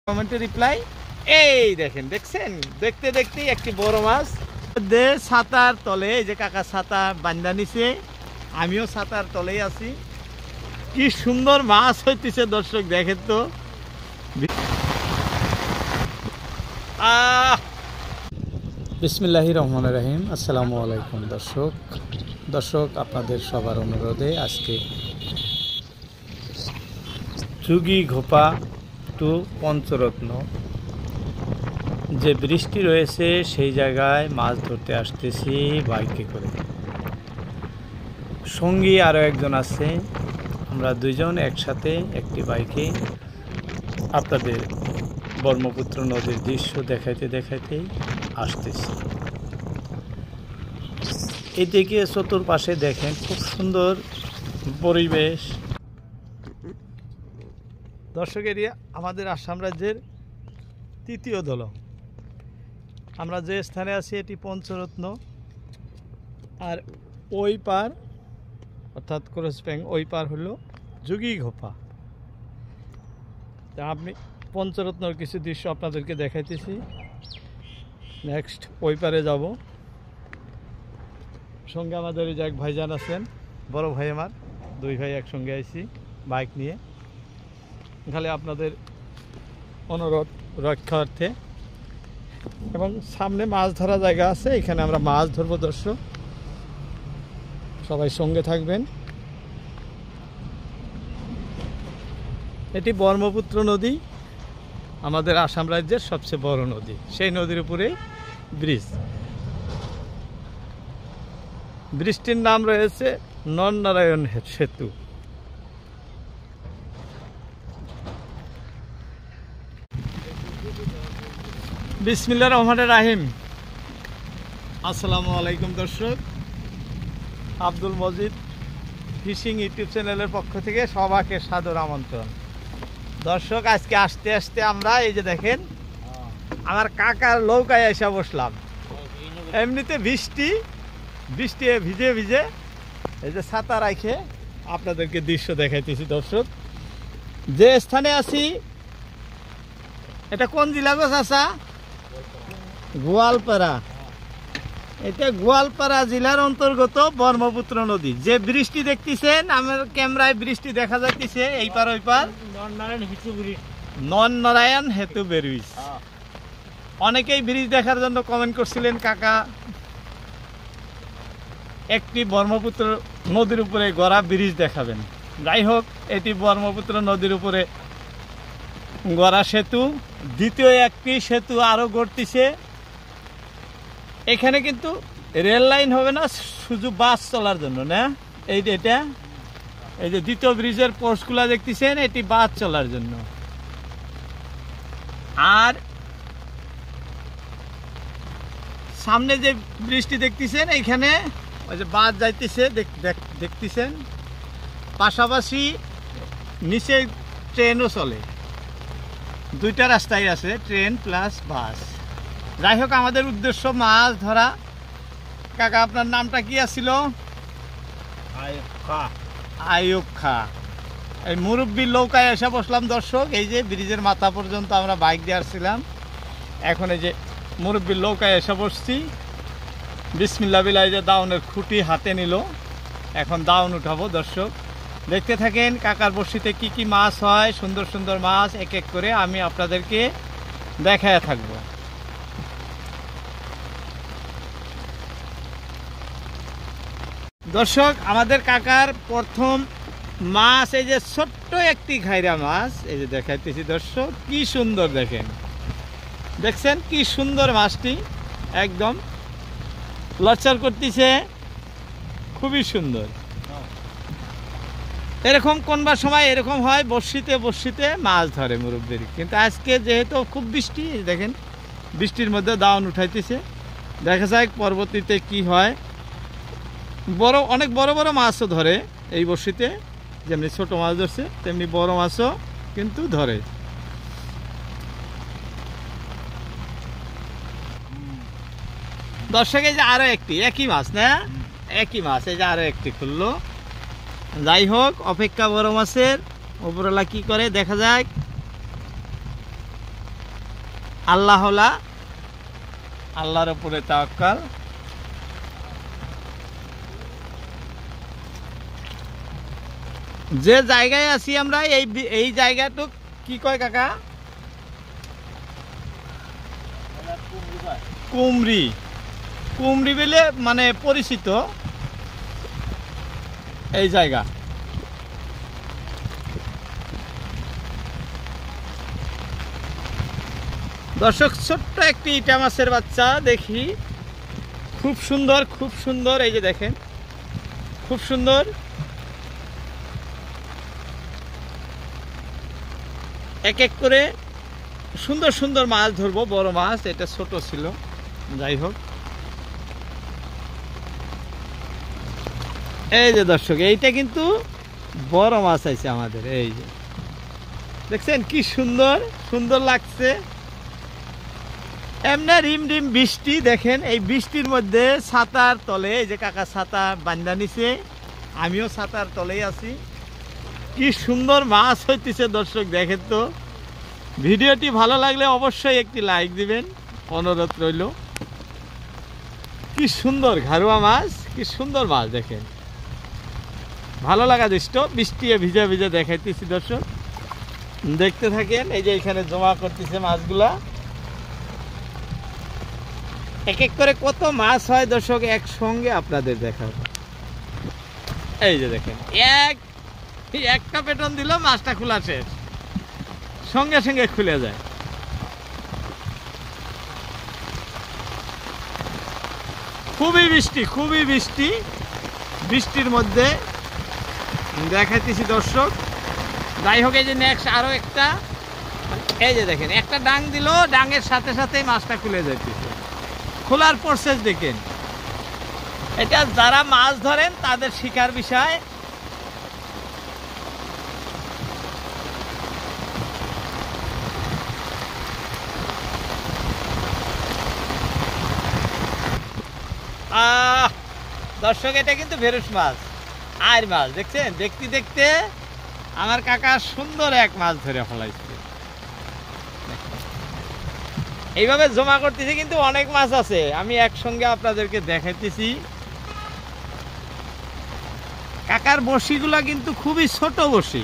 কমেন্টে রিপ্লাই। এই দেখেন, দেখছেন, দেখতে দেখতেই একটি বড় মাছ ছাতার তলে। এই যে কাকা ছাতা বান্ধা নিছে, আমিও ছাতার তলেই আছি। কি সুন্দর মাছ হইতেছে দর্শক, দেখেন তো। বিসমিল্লাহির রহমানির রহিম। আসসালামু আলাইকুম দর্শক, আপনাদের সবার অনুরোধে আজকে যুগি ঘোপা টু পঞ্চরত্ন যে বৃষ্টি রয়েছে সেই জায়গায় মাছ ধরতে আসতেছি বাইকে করে। সঙ্গী আরও একজন আছে, আমরা দুইজন একসাথে একটি বাইকে আপনাদের ব্রহ্মপুত্র নদীর দৃশ্য দেখাইতে দেখাইতেই আসতেছি। এদিকে চতুর্পাশে দেখেন খুব সুন্দর পরিবেশ। দর্শক, এরিয়া আমাদের আসাম রাজ্যের তৃতীয় দলং। আমরা যে স্থানে আছি এটি পঞ্চরত্ন, আর ওই পার অর্থাৎ ক্রসপ্যাং ওই পার হলো যুগি ঘোপা। তা আপনি পঞ্চরত্নর কিছু দৃশ্য আপনাদেরকে দেখাইতেছি। নেক্সট ওই পারে যাব। সঙ্গে আমাদের এই যে এক ভাইজান আছেন, বড় ভাই আমার, দুই ভাই একসঙ্গে আইছি বাইক নিয়ে। খালি আপনাদের অনুরোধ রক্ষার্থে, এবং সামনে মাছ ধরা জায়গা আছে, এখানে আমরা মাছ ধরবো। দর্শক সবাই সঙ্গে থাকবেন। এটি ব্রহ্মপুত্র নদী, আমাদের আসাম রাজ্যের সবচেয়ে বড় নদী। সেই নদীর উপরে ব্রিজটির নাম রয়েছে নরনারায়ণ সেতু। বিসমিল্লাহির রহমানির রহিম। আসসালামু আলাইকুম দর্শক, আব্দুল মজিদ ফিশিং ইউটিউব চ্যানেলের পক্ষ থেকে সবাইকে সাদর আমন্ত্রণ। দর্শক, আজকে আসতে আসতে আমরা এই যে দেখেন আমার কাকার নৌকায় এসে বসলাম। এমনিতে বৃষ্টি ভিজে ভিজে এই যে ছাতা রাখে আপনাদেরকে দৃশ্য দেখাইতেছি। দর্শক, যে স্থানে আছি এটা কোন জেলা গো চাচা? গোয়ালপাড়া। এটা গোয়ালপাড়া জেলার অন্তর্গত ব্রহ্মপুত্র নদী। যে বৃষ্টি দেখতেছেন, আমার ক্যামেরায় বৃষ্টি দেখা যাইতেছে এই পার ওই পার নরনারায়ণ সেতু ব্রিজ। অনেকেই ব্রিজ দেখার জন্য কমেন্ট করছিলেন, কাকা একটি ব্রহ্মপুত্র নদীর উপরে গড়া ব্রিজ দেখাবেন। যাই হোক, এটি ব্রহ্মপুত্র নদীর উপরে গড়া সেতু। দ্বিতীয় একটি সেতু আরো গড়তিছে। এখানে কিন্তু রেল লাইন হবে না, শুধু বাস চলার জন্য না। এই যে দ্বিতীয় ব্রিজের পোস্টগুলা দেখতেছেন, এটি বাস চলার জন্য। আর সামনে যে ব্রিজটি দেখতেছেন, এইখানে ওই যে বাস যাইতেছে দেখতেছেন। পাশাপাশি নিচে ট্রেনও চলে, দুইটা রাস্তায় আছে, ট্রেন প্লাস বাস। যাই হোক, আমাদের উদ্দেশ্য মাছ ধরা। কাকা, আপনার নামটা কি আছিল? আয়ুব খা। এই মুরব্বীর নৌকায় এসে বসলাম। দর্শক, এই যে ব্রিজের মাথা পর্যন্ত আমরা বাইক দিয়ে আসছিলাম, এখন এই যে মুরব্বীর নৌকায় এসে বসছি। বিসমিল্লাহ বিল্লাহ। এই যে দাউনের খুঁটি হাতে নিল, এখন দাউন উঠাবো। দর্শক দেখতে থাকেন কাকার বড়শিতে কি কি মাছ হয়। সুন্দর সুন্দর মাছ এক এক করে আমি আপনাদেরকে দেখায় থাকবো। দর্শক, আমাদের কাকার প্রথম মাছ এই যে ছোট্ট একটি ঘাইরা মাছ, এই যে দেখাইতেছি। দর্শক, কি সুন্দর দেখেন, দেখছেন কি সুন্দর মাছটি, একদম লড়চড় করতেছে, খুবই সুন্দর। এরকম কোনবার সময় এরকম হয়, বড়শিতে মাছ ধরে মুরব্বীর। কিন্তু আজকে যেহেতু খুব বৃষ্টি, দেখেন বৃষ্টির মধ্যে দাউন উঠাইতেছে। দেখা যায় পরবর্তীতে কি হয়। অনেক বড় বড় মাছও ধরে এই বড়শিতে, যেমনি ছোট মাছ ধরছে তেমনি বড় মাছও কিন্তু ধরে। দর্শক, এই যে আরো একটি একই মাছ না, একই মাছ, এই যে আরো একটি খুললো। যাই হোক, অপেক্ষা বড় মাছের। উপরওয়ালা কি করে দেখা যাক। আল্লাহলা, আল্লাহর উপরে তাওয়াক্কাল। যে জায়গায় আছি আমরা এই জায়গাটুক কি কয় কাকা? কুমরি, কুমরি বলে মানে পরিচিত এই জায়গা। দর্শক, ছোট্ট একটি ইটা মাছের বাচ্চা দেখি, খুব সুন্দর, খুব সুন্দর। এই যে দেখেন, খুব সুন্দর। এক এক করে সুন্দর সুন্দর মাছ ধরবো, বড় মাছ। এটা ছোট ছিল, যাই হোক। এই যে দর্শক, এইটা কিন্তু বড় মাছ আছে আমাদের। এই যে দেখছেন কি সুন্দর সুন্দর লাগছে। এমনি রিম রিম বৃষ্টি, দেখেন এই বৃষ্টির মধ্যে ছাতার তলে, এই যে কাকা ছাতা বান্ধা নিছে, আমিও ছাতার তলেই আছি। কি সুন্দর মাছ হইতেছে দর্শক, দেখেন তো। ভিডিওটি ভালো লাগলে অবশ্যই একটি লাইক দিবেন, অনুরোধ রইল। কি সুন্দর ঘাড়ুয়া মাছ, কি সুন্দর মাছ দেখেন, ভালো লাগা দৃষ্ট। বৃষ্টি ভিজে ভিজে দেখাইতেছি দর্শক, দেখতে থাকেন। এই যে এখানে জমা করতেছে মাছগুলা, এক এক করে কত মাছ হয় দর্শক একসঙ্গে আপনাদের দেখাবো। এই যে দেখেন, একটা পেটন দিল, মাছটা খোলা শেষ, সঙ্গে সঙ্গে খুলে যায়। খুবই বৃষ্টি, খুবই বৃষ্টি। বৃষ্টির মধ্যে দেখাইতেছি দর্শক। যাই হোক, এই যে নেক্সট আরো একটা, এই যে দেখেন একটা ডাং দিল, ডাঙের সাথে সাথেই মাছটা খুলে যাইতেছে। খোলার প্রসেস দেখেন। এটা যারা মাছ ধরেন তাদের শিকার বিষয়। দর্শক, এটা কিন্তু ভেরুস মাছ, আর মাছ দেখছেন। দেখতে দেখতে আমার কাকা সুন্দর এক মাছ ধরে ফলাইছে। এইভাবে জমা করতেছি, কিন্তু অনেক মাছ আছে, আমি একসঙ্গে আপনাদেরকে দেখাইতেছি। কাকার বড়শিগুলা কিন্তু খুবই ছোট বড়শি,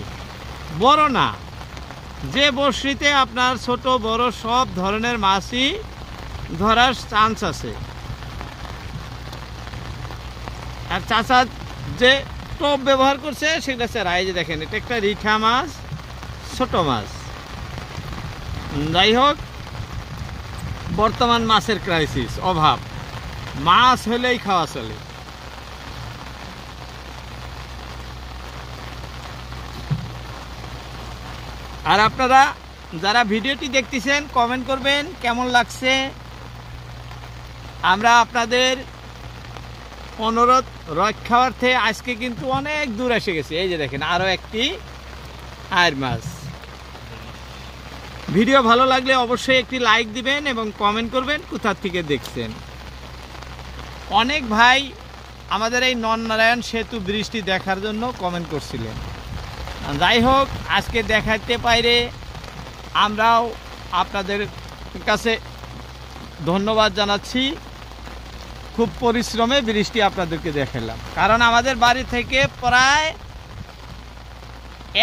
বড় না। যে বড়শিতে আপনার ছোট বড় সব ধরনের মাছই ধরার চান্স আছে। আর চাচা যে টোপ ব্যবহার করছে সেটা স্যার, এই যে দেখেন, এটা একটা রিঠা মাছ, ছোট মাছ। যাই হোক, বর্তমান মাছের ক্রাইসিস, অভাব, মাছ হলেই খাওয়া চলে। আর আপনারা যারা ভিডিওটি দেখতেছেন কমেন্ট করবেন কেমন লাগছে। আমরা আপনাদের অনুরোধ রক্ষার্থে আজকে কিন্তু অনেক দূর এসে গেছি। এই যে দেখেন, আরো একটি আয়ের মাছ। ভিডিও ভালো লাগলে অবশ্যই একটি লাইক দিবেন এবং কমেন্ট করবেন কোথা থেকে দেখছেন। অনেক ভাই আমাদের এই নরনারায়ণ সেতু ব্রিজটি দেখার জন্য কমেন্ট করছিলেন। যাই হোক, আজকে দেখাতে পাইরে আমরাও আপনাদের কাছে ধন্যবাদ জানাচ্ছি। খুব পরিশ্রমে ব্রিজটি আপনাদেরকে দেখালাম, কারণ আমাদের বাড়ি থেকে প্রায়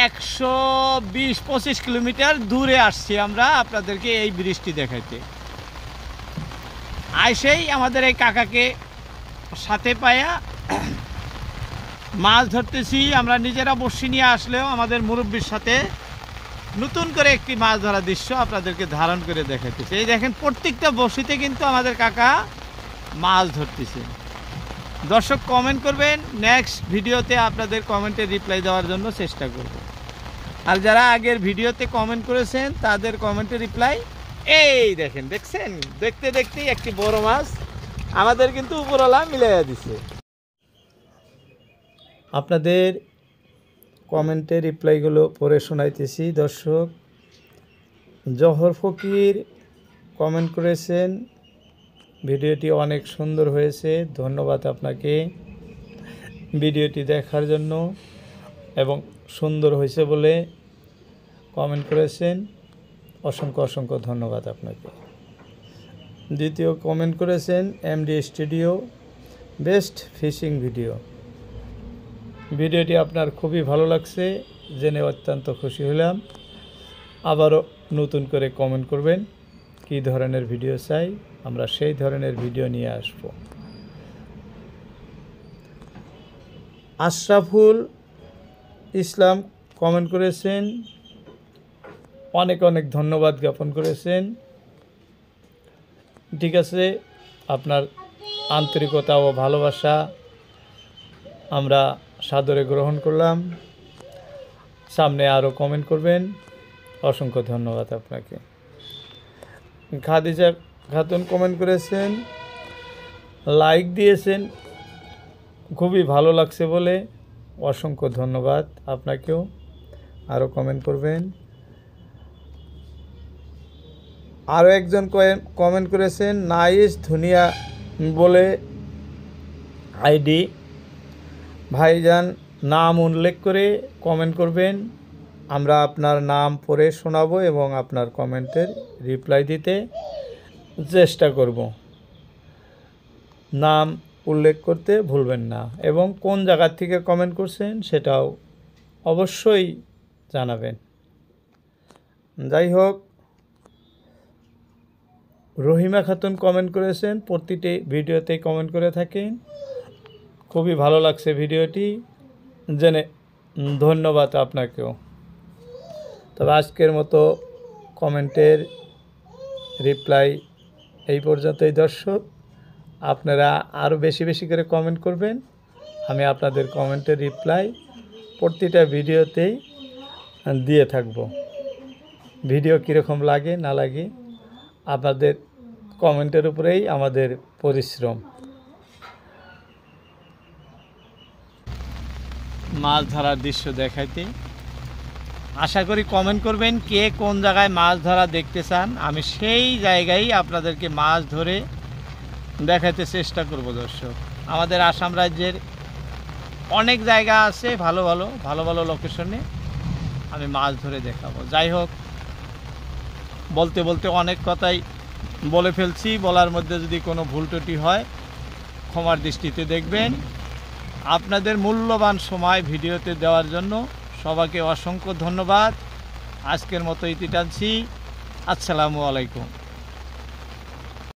120-25 কিলোমিটার দূরে আসছি আমরা আপনাদেরকে এই ব্রিজটি দেখাইতে। আইসেই আমাদের এই কাকাকে সাথে পায়া মাছ ধরতেছি। আমরা নিজেরা বসি নিয়ে আসলেও আমাদের মুরব্বির সাথে নতুন করে একটি মাছ ধরা দৃশ্য আপনাদেরকে ধারণ করে দেখাইতেছি। এই দেখেন, প্রত্যেকটা বসিতে কিন্তু আমাদের কাকা মাছ ধরতেছে। দর্শক কমেন্ট করবেন, নেক্সট ভিডিওতে আপনাদের কমেন্টে রিপ্লাই দেওয়ার জন্য চেষ্টা করব। আর যারা আগের ভিডিওতে কমেন্ট করেছেন তাদের কমেন্টে রিপ্লাই এই দেখেন, দেখছেন, দেখতে দেখতেই একটি বড় মাছ আমাদের কিন্তু উপরওয়ালা মিলাইয়া দিছে। আপনাদের কমেন্টে রিপ্লাইগুলো পড়ে শোনাইতেছি। দর্শক, জহর ফকির কমেন্ট করেছেন, ভিডিওটি অনেক সুন্দর হয়েছে, ধন্যবাদ আপনাকে ভিডিওটি দেখার জন্য এবং সুন্দর হয়েছে বলে কমেন্ট করেছেন। অসংখ্য অসংখ্য ধন্যবাদ আপনাকে। দ্বিতীয় কমেন্ট করেছেন MD studio, best fishing video. ভিডিওটি আপনার খুবই ভালো লাগছে, জেনে অত্যন্ত খুশি হলাম। আবারও নতুন করে কমেন্ট করবেন কী ধরনের ভিডিও চাই, আমরা সেই ধরনের ভিডিও নিয়ে আসব। আশরাফুল ইসলাম কমেন্ট করেছেন, অনেক অনেক ধন্যবাদ জ্ঞাপন করেছেন। ঠিক আছে, আপনার আন্তরিকতা ও ভালোবাসা আমরা সাদরে গ্রহণ করলাম। সামনে আরও কমেন্ট করবেন। অসংখ্য ধন্যবাদ আপনাকে। খাদিজা খাতুন কমেন্ট করেছেন, লাইক দিয়েছেন, খুবই ভালো লাগছে বলে অসংখ্য ধন্যবাদ আপনাকেও। আরও কমেন্ট করবেন। আরও একজন কমেন্ট করেছেন, নাইস ধুনিয়া বলে আইডি। ভাইজান নাম উল্লেখ করে কমেন্ট করবেন, আমরা আপনার নাম পড়ে শোনাবো এবং আপনার কমেন্টের রিপ্লাই দিতে চেষ্টা করব। নাম উল্লেখ করতে ভুলবেন না এবং কোন জায়গা থেকে কমেন্ট করছেন সেটাও অবশ্যই জানাবেন। যাই হোক, রহিমা খাতুন কমেন্ট করেছেন, প্রতিটি ভিডিওতেই কমেন্ট করে থাকেন। খুবই ভালো লাগছে ভিডিওটি জেনে, ধন্যবাদ আপনাকেও। তবে আজকের মতো কমেন্টের রিপ্লাই এই পর্যন্তই। দর্শক, আপনারা আরও বেশি বেশি করে কমেন্ট করবেন, আমি আপনাদের কমেন্টের রিপ্লাই প্রতিটা ভিডিওতেই দিয়ে থাকব। ভিডিও কীরকম লাগে না লাগে আপনাদের কমেন্টের উপরেই আমাদের পরিশ্রম। মাছ ধরার দৃশ্য দেখাইতে আশা করি কমেন্ট করবেন কে কোন জায়গায় মাছ ধরা দেখতে চান, আমি সেই জায়গায় আপনাদেরকে মাছ ধরে দেখাতে চেষ্টা করব। দর্শক, আমাদের আসাম রাজ্যের অনেক জায়গা আছে ভালো ভালো ভালো ভালো লোকেশনে আমি মাছ ধরে দেখাবো। যাই হোক, বলতে বলতে অনেক কথাই বলে ফেলছি, বলার মধ্যে যদি কোনো ভুল ত্রুটি হয় ক্ষমার দৃষ্টিতে দেখবেন। আপনাদের মূল্যবান সময় ভিডিওতে দেওয়ার জন্য সবাইকে অসংখ্য ধন্যবাদ। আজকের মতো ইতি টানছি। আসসালামু আলাইকুম।